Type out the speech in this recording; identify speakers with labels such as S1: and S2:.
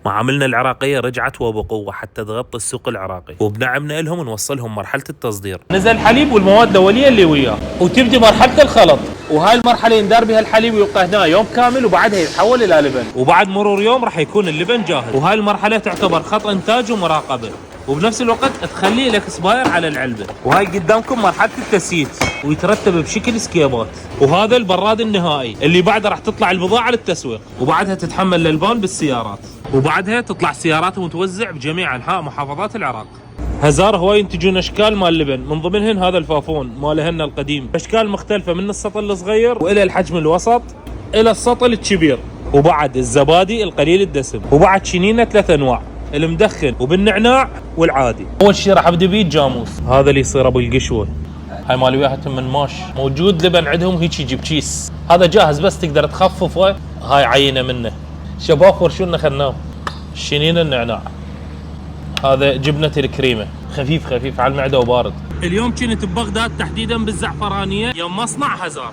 S1: معاملنا العراقية رجعت وبقوة حتى تغطي السوق العراقي، وبنعمنا لهم نوصلهم مرحلة التصدير.
S2: نزل الحليب والمواد الأولية اللي وياه، وتبدي مرحلة الخلط، وهاي المرحلة يندار بها الحليب ويبقى هنا يوم كامل، وبعدها يتحول إلى لبن، وبعد مرور يوم راح يكون اللبن جاهز. وهاي المرحلة تعتبر خط إنتاج ومراقبة، وبنفس الوقت تخلي لك اكسباير على العلبة. وهاي قدامكم مرحلة التسييت، ويترتب بشكل سكيبات. وهذا البراد النهائي اللي بعده راح تطلع البضاعة للتسويق، وبعدها تتحمل للبان بالسيارات، وبعدها تطلع سيارات وتوزع بجميع انحاء محافظات العراق. هزار هواي ينتجون اشكال مال اللبن، من ضمنهن هذا الفافون مالهن القديم، اشكال مختلفة من السطل الصغير والى الحجم الوسط الى السطل الكبير. وبعد الزبادي القليل الدسم، وبعد شنينة 3 انواع، المدخن وبالنعناع والعادي. اول شيء راح ابدا بيه الجاموس، هذا اللي يصير ابو القشوه. هاي مال وياها من ماش، موجود لبن عندهم هيك يجي بكيس، هذا جاهز بس تقدر تخففه. هاي عينه منه شباب، فرشونا خلناه. شنين النعناع، هذا جبنه الكريمه، خفيف خفيف على المعده وبارد. اليوم كنت ببغداد تحديدا بالزعفرانيه يوم مصنع هزار.